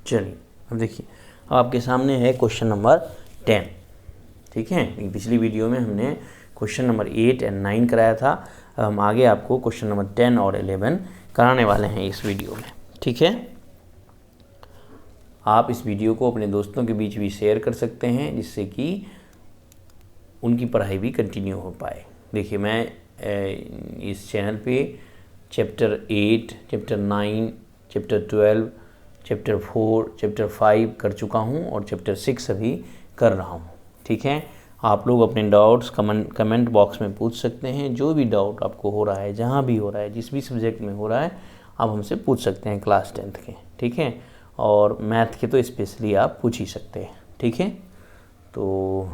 चलिए अब देखिए, अब आपके सामने है क्वेश्चन नंबर 10। ठीक है, पिछली वीडियो में हमने क्वेश्चन नंबर 8 और 9 कराया था। अब हम आगे आपको क्वेश्चन नंबर 10 और 11 कराने वाले हैं इस वीडियो में। ठीक है, आप इस वीडियो को अपने दोस्तों के बीच भी शेयर कर सकते हैं, जिससे कि उनकी पढ़ाई भी कंटिन्यू हो पाए। देखिए, मैं इस चैनल पे chapter 8, chapter 9, chapter 12, chapter 4, chapter 5 कर चुका हूँ और चैप्टर 6 अभी कर रहा हूँ। ठीक है, आप लोग अपने डाउट्स कमेंट बॉक्स में पूछ सकते हैं। जो भी डाउट आपको हो रहा है, जहाँ भी हो रहा है, जिस भी सब्जेक्ट में हो रहा है, आप हमसे पूछ सकते हैं क्लास 10th के। ठीक है, और मैथ के तो स्पेशली आप पूछ ही सकते हैं। ठीक है, तो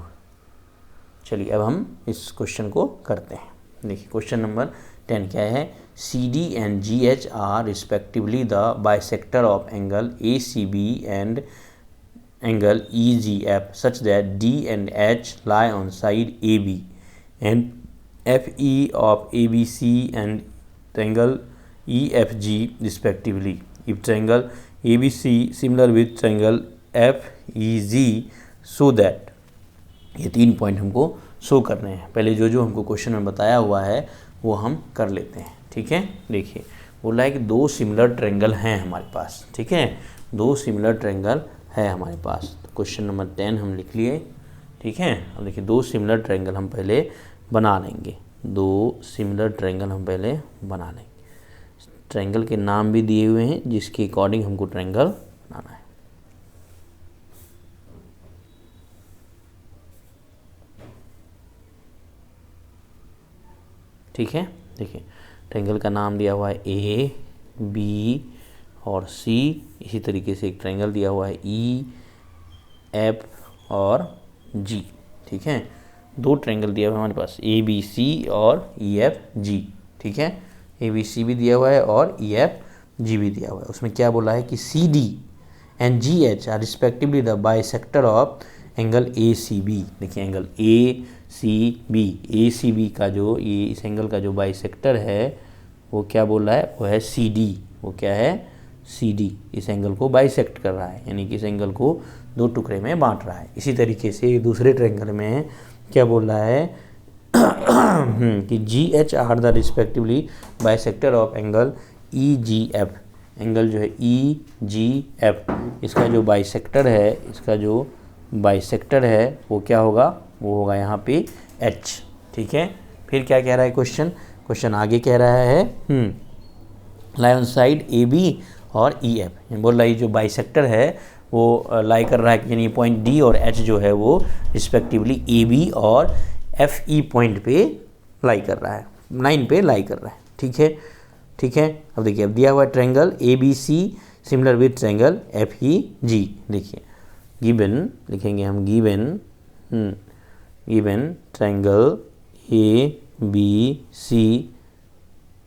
चलिए अब हम इस क्वेश्चन को करते हैं। देखिए, क्वेश्चन नंबर 10 क्या है? CD and GH are respectively the bisector of angle ACB and angle EGF such that D and H lie on side AB and FE of ABC and triangle EFG respectively. If triangle ABC similar with triangle FEG, so that ये 3 point हमको show करने हैं। पहले जो हमको question में बताया हुआ है वो हम कर लेते हैं। ठीक है, देखिए बोला है कि 2 सिमिलर ट्रायंगल हैं हमारे पास। ठीक है, 2 सिमिलर ट्रायंगल है हमारे पास। तो क्वेश्चन नंबर 10 हम लिख लिए। ठीक है, अब देखिए 2 सिमिलर ट्रायंगल हम पहले बना लेंगे। 2 सिमिलर ट्रायंगल हम पहले बना लेंगे। ट्रायंगल के नाम भी दिए हुए हैं, जिसके अकॉर्डिंग हमको ट्रायंगल बनाना है। ठीक है, देखिए ट्रायंगल का नाम दिया हुआ है A, B और C। इसी तरीके से एक ट्रायंगल दिया हुआ है E, F और G। ठीक है, 2 ट्रायंगल दिया हुआ है हमारे पास, ABC और EFG। ठीक है, ABC भी दिया हुआ है और EFG भी दिया हुआ है। उसमें क्या बोला है कि CD and GH are respectively the bisector of angle ACB। देखिए एंगल ACB, ACB का जो ये इस एंगल का जो बाइसेक्टर है वो क्या बोल रहा है? वो है CD। वो क्या है? CD। इस एंगल को बाइसेक्ट कर रहा है, यानी कि इस एंगल को 2 टुकड़े में बांट रहा है। इसी तरीके से दूसरे ट्रायंगल में क्या बोल रहा है कि GH are the respectively bisector of angle EGF। Angle जो है EGF, इसका जो बाइसेक्टर है, इसका जो बाइसेक्टर है वो क्या होगा? वो होगा यहाँ पे H। ठीक है, फिर क्या कह रहा है क्वेश्चन आगे कह रहा है लाई ऑन साइड AB और EF। बोल रहा है जो बाइसेक्टर है वो लाई कर रहा है, यानी पॉइंट D और H जो है वो रिस्पेक्टिवली AB और FE पॉइंट पे लाई कर रहा है, 9 पे लाई कर रहा है। ठीक है, अब देखिए अब दिया हुआ triangle ABC similar with triangle FEG। देखिए गिवन लिखेंगे हम, given triangle ABC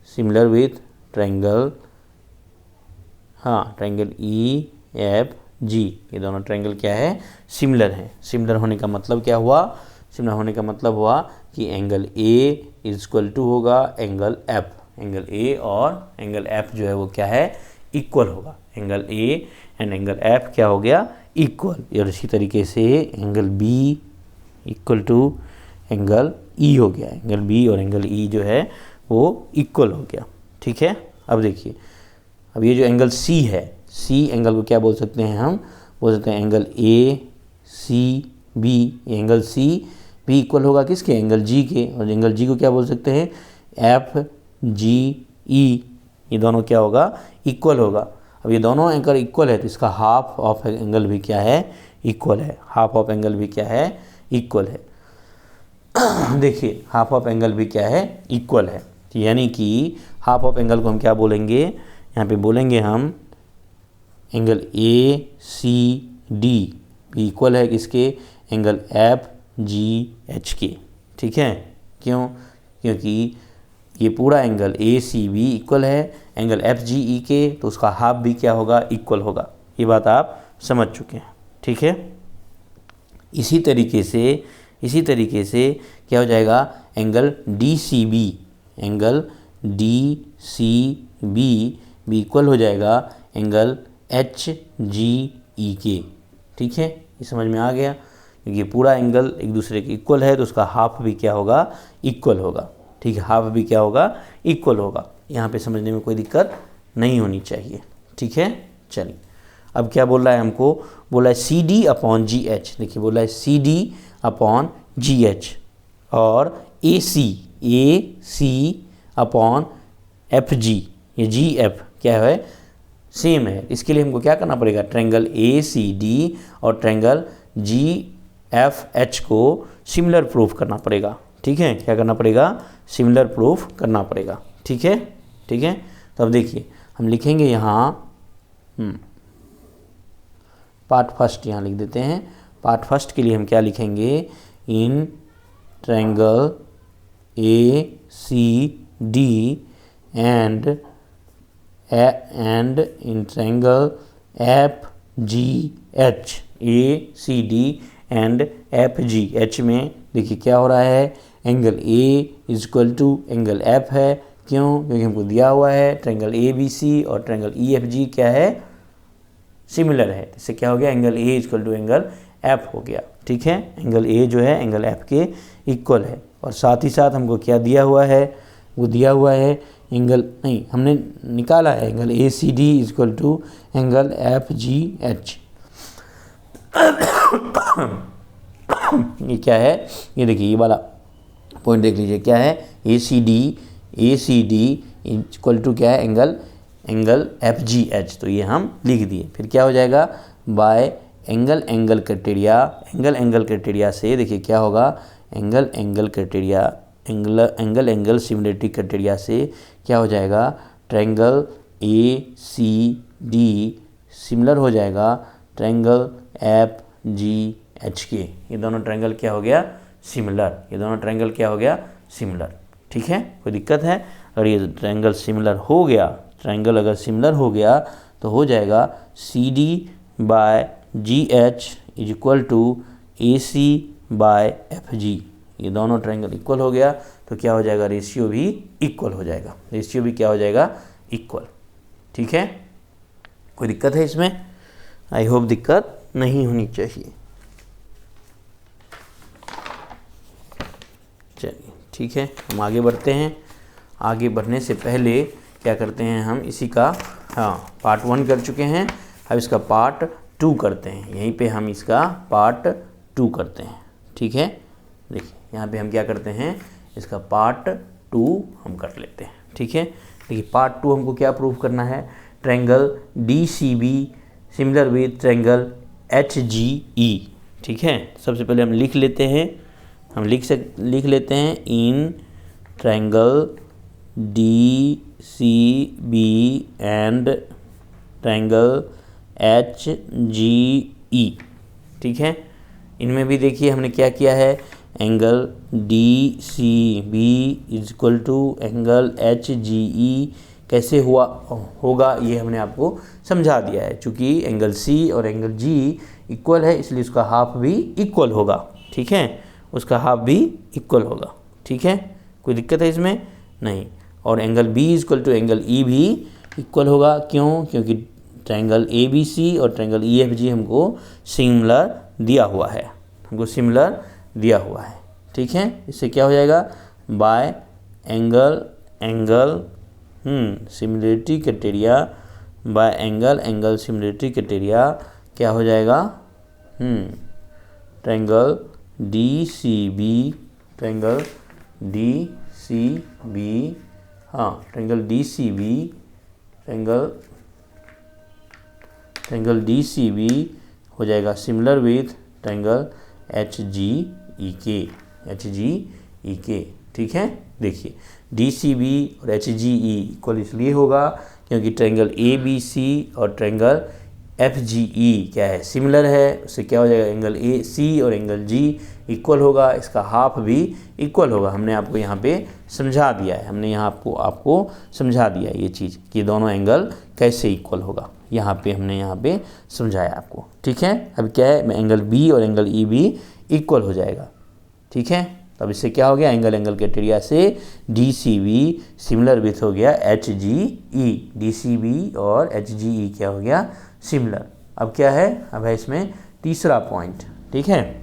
similar with triangle EFG। ये दोनों ट्रायंगल क्या है? सिमिलर है। सिमिलर होने का मतलब क्या हुआ? सिमिलर होने का मतलब हुआ कि angle A is equal to होगा एंगल F। एंगल A और एंगल F जो है वो क्या है? इक्वल होगा। Angle A and angle F क्या हो गया? इक्वल। और इसी तरीके से angle B equal to angle E हो गया। एंगल B और एंगल E जो है वो इक्वल हो गया। ठीक है, अब देखिए अब ये जो एंगल C है, C एंगल को क्या बोल सकते हैं? हम बोल सकते हैं एंगल ACB। एंगल C भी इक्वल होगा किसके? एंगल G के। और एंगल G को क्या बोल सकते हैं? FGE। ये दोनों क्या होगा? इक्वल होगा। अब ये दोनों एंगल इक्वल है तो इसका हाफ ऑफ एंगल भी क्या है? इक्वल है। हाफ ऑफ एंगल भी क्या है? इक्वल है। देखिए हाफ ऑफ एंगल भी क्या है? इक्वल है। यानी कि हाफ ऑफ एंगल को हम क्या बोलेंगे? यहाँ पे बोलेंगे हम एंगल ACD भी इक्वल है किसके? एंगल FGH के। ठीक है, क्यों? क्योंकि ये पूरा एंगल ACB इक्वल है एंगल FGE के, तो उसका हाफ भी क्या होगा? इक्वल होगा। ये बात आप समझ चुके हैं। ठीक है, इसी तरीके से क्या हो जाएगा? एंगल DCB, एंगल DCB भी इक्वल हो जाएगा एंगल HGE ठीक है, ये समझ में आ गया। क्योंकि पूरा एंगल एक दूसरे के इक्वल है तो उसका हाफ भी क्या होगा, इक्वल होगा। ठीक है, हाफ भी क्या होगा, इक्वल होगा। यहाँ पे समझने में कोई दिक्कत नहीं होनी चाहिए। ठीक है, चलिए अब क्या बोल रहा है हमको, बोला है CD अपॉन GH। देखिए बोला है CD अपॉन GH और AC अपॉन FG, ये GF क्या है, सेम है। इसके लिए हमको क्या करना पड़ेगा, ट्रायंगल ACD और ट्रायंगल GFH को सिमिलर प्रूफ करना पड़ेगा। ठीक है, क्या करना पड़ेगा, सिमिलर प्रूफ करना पड़ेगा। ठीक है, ठीक है। तो अब देखिए हम लिखेंगे यहाँ पार्ट फर्स्ट, यहाँ लिख देते हैं। पार्ट फर्स्ट के लिए हम क्या लिखेंगे, in triangle ACD and in triangle FGH, ACD and FGH में देखिए क्या हो रहा है, angle A is equal to angle F है। क्यों, क्योंकि हमको दिया हुआ है ट्रायंगल ABC और ट्रायंगल EFG क्या है, सिमिलर है। इससे क्या हो गया, angle A is equal to angle F हो गया। ठीक है, एंगल A जो है एंगल F के इक्वल है। और साथ ही साथ हमको क्या दिया हुआ है, वो दिया हुआ है एंगल, नहीं हमने निकाला है angle ACD is equal to angle FGH। ये क्या है, ये देखिए ये वाला पॉइंट देख लीजिए क्या है, ACD इक्वल टू क्या है, एंगल FGH। तो ये हम लिख दिए। फिर क्या हो जाएगा, बाय एंगल क्राइटेरिया से देखिए क्या होगा, एंगल सिमिलरिटी क्राइटेरिया से क्या हो जाएगा, ट्रायंगल ACD सिमिलर हो जाएगा ट्रायंगल FGH के। ये दोनों ट्रायंगल क्या हो गया, सिमिलर। ये दोनों ट्रायंगल क्या हो गया, सिमिलर। ठीक है, कोई दिक्कत है, अगर ये ट्रायंगल सिमिलर हो गया, ट्रायंगल अगर सिमिलर हो गया तो हो जाएगा CD by GH is equal to AC by FG। ये दोनों ट्रायंगल इक्वल हो गया तो क्या हो जाएगा, रेशियो भी इक्वल हो जाएगा। रेशियो भी क्या हो जाएगा, इक्वल। ठीक है, कोई दिक्कत है इसमें, आई होप दिक्कत नहीं होनी चाहिए। चलिए ठीक है, हम आगे बढ़ते हैं। आगे बढ़ने से पहले क्या करते हैं, हम इसी का पार्ट 1 कर चुके हैं, अब इसका पार्ट 2 करते हैं। यहीं पे हम इसका पार्ट 2 करते हैं। ठीक है, देखिए यहाँ पे हम क्या करते हैं, इसका पार्ट 2 हम कर लेते हैं। ठीक है, देखिए पार्ट 2 हमको क्या प्रूव करना है, triangle DCB similar with triangle HGE। ठीक है, सबसे पहले हम लिख लेते हैं, लिख लेते हैं in triangle DCB and triangle HGE। ठीक है, इनमें भी देखिए हमने क्या किया है, angle DCB is equal to angle HGE कैसे होगा ये हमने आपको समझा दिया है। चूँकि एंगल C और एंगल G इक्वल है इसलिए उसका हाफ भी इक्वल होगा। ठीक है, उसका हाफ भी इक्वल होगा। ठीक है, कोई दिक्कत है इसमें नहीं। और angle B is equal to angle E भी इक्वल होगा। क्यों, क्योंकि ट्रायंगल ABC और ट्रायंगल EFG हमको सिमिलर दिया हुआ है, ठीक है। इससे क्या हो जाएगा, by angle similarity criteria, by angle similarity criteria क्या हो जाएगा, ट्रायंगल DCB ट्रायंगल DCB हो जाएगा सिमिलर विथ ट्रायंगल HGE के। ठीक है, देखिए DCB और HGE इक्वल इसलिए होगा क्योंकि ट्रायंगल ABC और ट्रायंगल FGE क्या है, सिमिलर है। उससे क्या हो जाएगा, एंगल AC और एंगल G इक्वल होगा, इसका हाफ भी इक्वल होगा। हमने आपको यहाँ पे समझा दिया है, आपको समझा दिया है ये चीज़ कि ये दोनों एंगल कैसे इक्वल होगा, यहाँ पे समझाया आपको। ठीक है, अब क्या है, एंगल B और एंगल E भी इक्वल हो जाएगा। ठीक है, तब इससे क्या हो गया, एंगल क्राइटेरिया से DCB सिमिलर विथ हो गया HGE, DCB और HGE क्या हो गया, सिमिलर। अब क्या है, अब है इसमें तीसरा पॉइंट, ठीक है।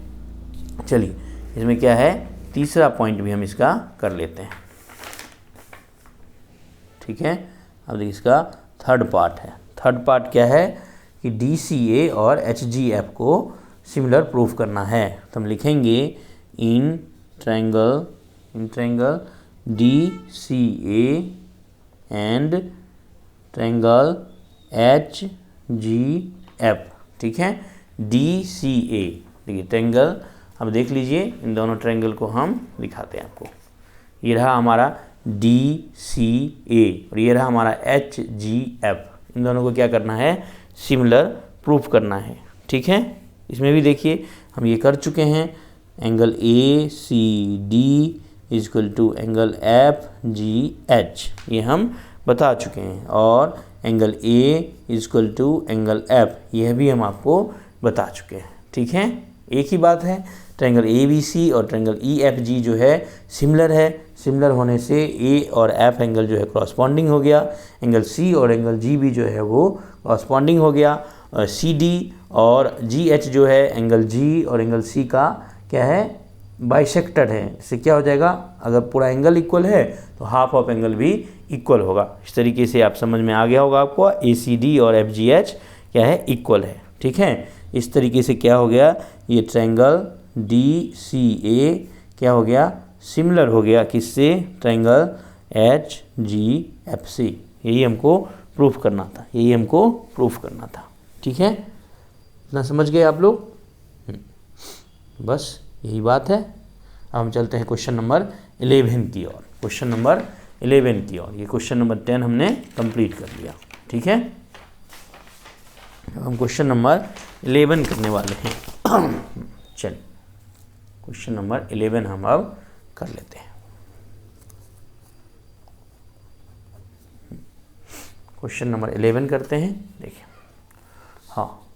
चलिए इसमें क्या है, तीसरा पॉइंट भी हम इसका कर लेते हैं, ठीक है। अब देखिए इसका थर्ड पार्ट है। थर्ड पार्ट क्या है कि DCA और HGF को सिमिलर प्रूफ करना है। तो हम लिखेंगे in triangle DCA and triangle HGF, ठीक है। DCA, देखिए ट्रायंगल, अब देख लीजिए इन दोनों ट्रायंगल को हम दिखाते हैं आपको। ये रहा हमारा DCA और ये रहा हमारा HGF। इन दोनों को क्या करना है, सिमिलर प्रूफ करना है, ठीक है। इसमें भी देखिए हम ये कर चुके हैं। Angle ACD equal to angle FGH, ये हम बता चुके हैं। और angle A equal to angle F, यह भी हम आपको बता चुके हैं, ठीक है। एक ही बात है, ट्रायंगल ABC और ट्रायंगल EFG जो है सिमिलर है। सिमिलर होने से A और F एंगल जो है कॉरस्पॉन्डिंग हो गया। एंगल C और एंगल G भी जो है वो कॉरस्पॉन्डिंग हो गया। और CD और GH जो है एंगल G और एंगल C का क्या है, बाइसेक्टेड है। इससे क्या हो जाएगा, अगर पूरा एंगल इक्वल है तो हाफ ऑफ एंगल भी इक्वल होगा। इस तरीके से आप समझ में आ गया होगा आपको, ACD और FGH क्या है, इक्वल है, ठीक है। इस तरीके से क्या हो गया, ये ट्रायंगल DCA क्या हो गया, सिमिलर हो गया किससे, ट्रायंगल HGF से। यही हमको प्रूफ करना था, यही हमको प्रूफ करना था, ठीक है। इतना समझ गए आप लोग, बस यही बात है। अब हम चलते हैं क्वेश्चन नंबर 11 की ओर। क्वेश्चन नंबर 11 की ओर, ये क्वेश्चन नंबर 10 हमने कंप्लीट कर लिया, ठीक है। अब हम क्वेश्चन नंबर 11 करने वाले हैं। चलिए क्वेश्चन नंबर 11 हम अब कर लेते हैं। क्वेश्चन नंबर 11 करते हैं। देखिए, हाँ,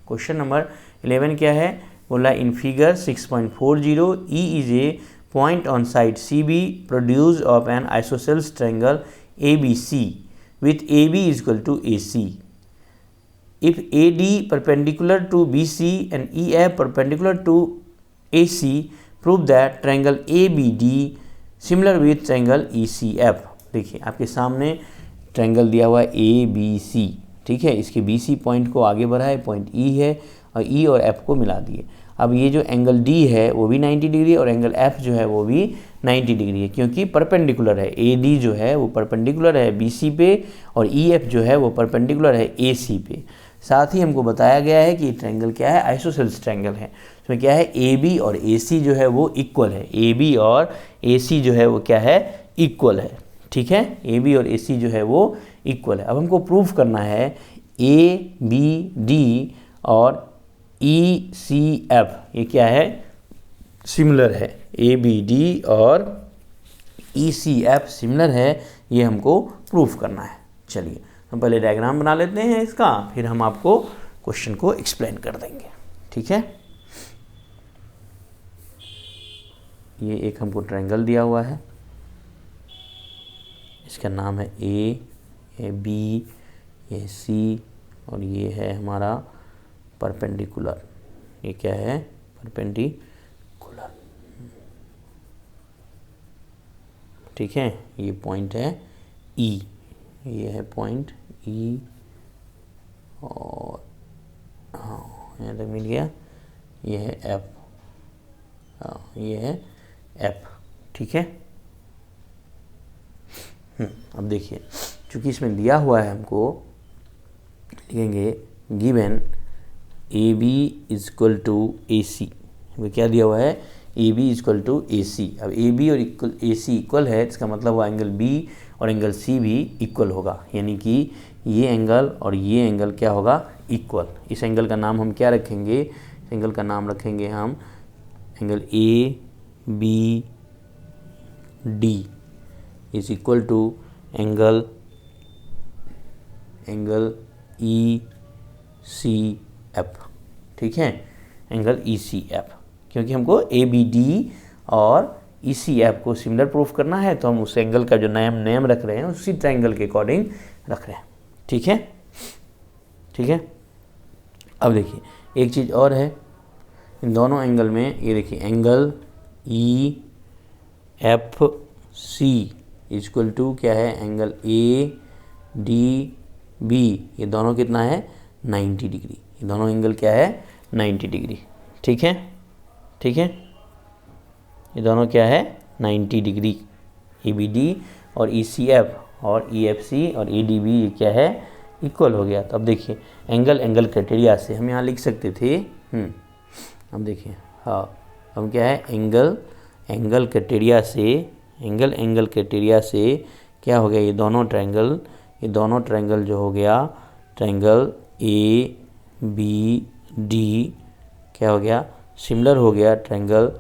क्वेश्चन नंबर 11 क्या है, बोला in figure 6.40 E is a point on side CB produce of N isosceles triangle ABC with AB is equal to AC. If AD perpendicular to BC and EF perpendicular to AC, prove that triangle ABD similar with triangle ECF. देखिए आपके सामने triangle दिया हुआ है ABC, ठीक है। इसके BC point को आगे बढ़ाए, पॉइंट E है, और E और F को मिला दिए। अब ये जो एंगल D है वो भी 90 डिग्री और एंगल F जो है वो भी 90 डिग्री है, क्योंकि परपेंडिकुलर है। AD जो है वो परपेंडिकुलर है BC पे और EF जो है वो परपेंडिकुलर है AC पे। साथ ही हमको बताया गया है कि ट्रायंगल क्या है, आइसोसेल्स ट्रायंगल है। इसमें क्या है, AB और AC जो है वो इक्वल है। AB और AC जो है वो क्या है, इक्वल है, ठीक है। AB और AC जो है वो इक्वल है। अब हमको प्रूफ करना है ABD और ECF ये क्या है, सिमिलर है। ABD और ECF सिमिलर है, ये हमको प्रूफ करना है। चलिए हम पहले डायग्राम बना लेते हैं इसका, फिर हम आपको क्वेश्चन को एक्सप्लेन कर देंगे, ठीक है। ये एक हमको ट्रायंगल दिया हुआ है, इसका नाम है A, ये B, ये C और ये है हमारा परपेंडिकुलर। ये क्या है, परपेंडिकुलर, ठीक है। ये पॉइंट है E, ये है पॉइंट E और हाँ यहाँ तक मिल गया। ये है F, हाँ ये है F, ठीक है। अब देखिए चूँकि इसमें दिया हुआ है, हमको लिखेंगे given AB equal to AC। वो क्या दिया हुआ है, AB इक्वल टू AC। अब AB और AC इक्वल है, इसका मतलब वो एंगल B और एंगल C भी इक्वल होगा, यानी कि ये एंगल और ये एंगल क्या होगा, इक्वल। इस एंगल का नाम हम क्या रखेंगे, इस एंगल का नाम रखेंगे हम angle ABD is equal to angle ECF, ठीक है, एंगल ECF। क्योंकि हमको ABD और ECF को सिमिलर प्रूफ करना है, तो हम उस एंगल का जो नेम रख रहे हैं उसी ट्रायंगल के अकॉर्डिंग रख रहे हैं, ठीक है। ठीक है। अब देखिए एक चीज़ और है, इन दोनों एंगल में ये देखिए angle E F C equal to क्या है, एंगल ए डी बी, ये दोनों कितना है 90 डिग्री। ये दोनों एंगल क्या है 90 डिग्री। ठीक है, ठीक है, ये दोनों क्या है 90 डिग्री। ए बी डी और ई सी एफ और ई एफ सी और ए डी बी ये क्या है इक्वल हो गया। तो अब देखिए एंगल क्राइटेरिया से हम यहाँ लिख सकते थे, अब देखिए हाँ, हम क्या है एंगल क्राइटेरिया से क्या हो गया, ये दोनों ट्रायंगल जो हो गया, ट्रायंगल ए बी डी क्या हो गया, सिमिलर हो गया ट्रायंगल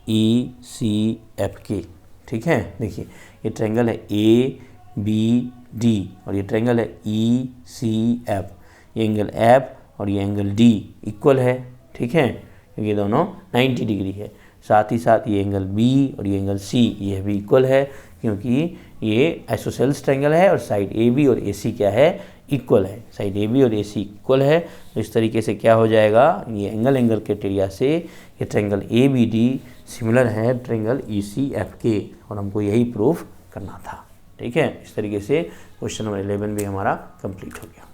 ई सी एफ के। ठीक है, देखिए ये ट्रायंगल है ए बी डी और ये ट्रायंगल है ई सी एफ, ये एंगल एफ और ये एंगल डी इक्वल है। ठीक है, क्योंकि ये दोनों 90 डिग्री है। साथ ही साथ ये एंगल बी और ये एंगल सी ये भी इक्वल है, क्योंकि ये आइसोसेलेस ट्रायंगल है और साइड ए बी और ए सी क्या है इक्वल है, साइड ए बी और ए सी इक्वल है। तो इस तरीके से क्या हो जाएगा, ये एंगल क्राइटेरिया से ये triangle A B D similar है ट्रायंगल ई सी एफ के, और हमको यही प्रूफ करना था। ठीक है, इस तरीके से क्वेश्चन नंबर 11 भी हमारा कंप्लीट हो गया।